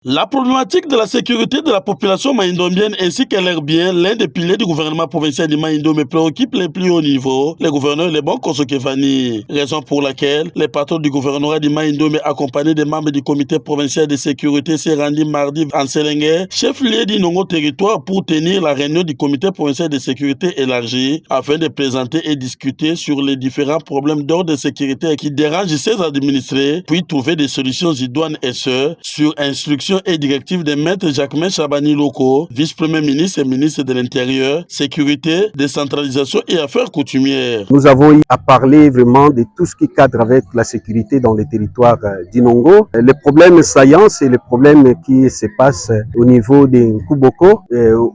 La problématique de la sécurité de la population maïndombienne ainsi qu'elle est bien l'un des piliers du gouvernement provincial de Maïndomé préoccupe les plus hauts niveaux, les gouverneurs et les bons Kosokevani. Raison pour laquelle les patrons du gouvernorat de Maïndomé accompagnés des membres du comité provincial de sécurité s'est rendu mardi en Sélengue, chef-lieu du Nongo territoire pour tenir la réunion du comité provincial de sécurité élargie afin de présenter et discuter sur les différents problèmes d'ordre de sécurité qui dérangent ses administrés, puis trouver des solutions idoines et ce, sur instruction et directive de maître Jacquemin Chabani Loko, vice-premier ministre et ministre de l'Intérieur, Sécurité, Décentralisation et Affaires coutumières. Nous avons eu à parler vraiment de tout ce qui cadre avec la sécurité dans les territoires d'Inongo. Les problèmes saillants, c'est les problèmes qui se passent au niveau de Nkuboko,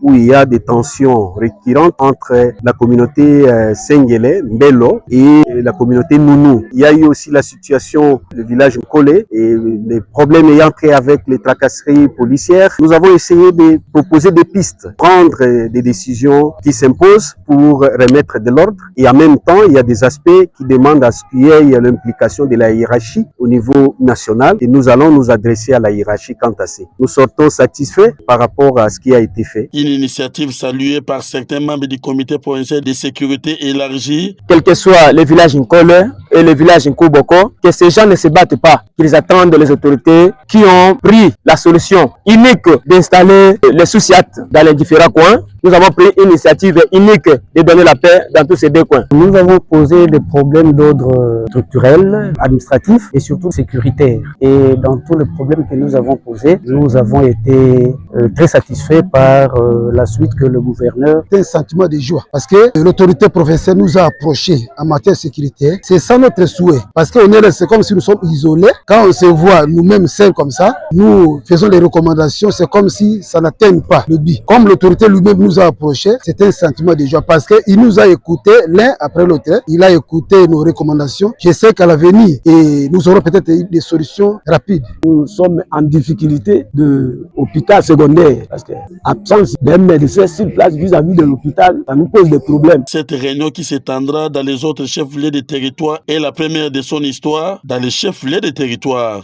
où il y a des tensions récurrentes entre la communauté Sengele, Mbelo, et la communauté Nounou. Il y a eu aussi la situation du village Nkole et les problèmes ayant trait avec les tracasseries policières. Nous avons essayé de proposer des pistes, prendre des décisions qui s'imposent pour remettre de l'ordre. Et en même temps, il y a des aspects qui demandent à ce qu'il y ait l'implication de la hiérarchie au niveau national. Et nous allons nous adresser à la hiérarchie quant à ça. Nous sortons satisfaits par rapport à ce qui a été fait. Une initiative saluée par certains membres du comité provincial de sécurité élargie. Quel que soit le village Nkole et le village Nkuboko, que ces gens ne se battent pas, qu'ils attendent les autorités qui ont pris la solution unique d'installer les sous-SIAT dans les différents coins. Nous avons pris une initiative unique de donner la paix dans tous ces deux coins. Nous avons posé des problèmes d'ordre structurel, administratif et surtout sécuritaire. Et dans tous les problèmes que nous avons posés, nous avons été très satisfaits par la suite que le gouverneur... C'est un sentiment de joie parce que l'autorité provinciale nous a approchés en matière de sécurité. C'est ça notre souhait parce qu'on est là, c'est comme si nous sommes isolés. Quand on se voit nous-mêmes seuls comme ça, nous faisons des recommandations, c'est comme si ça n'atteigne pas le but. Comme l'autorité lui-même nous a approchés, c'est un sentiment de joie parce qu'il nous a écoutés l'un après l'autre. Il a écouté nos recommandations. Je sais qu'à l'avenir, et nous aurons peut-être des solutions rapides. Nous sommes en difficulté de l'hôpital secondaire parce que l'absence d'un médecin sur place vis-à-vis de l'hôpital, ça nous pose des problèmes. Cette réunion qui s'étendra dans les autres chefs-lieux des territoires est la première de son histoire dans les chefs-lieux des territoires.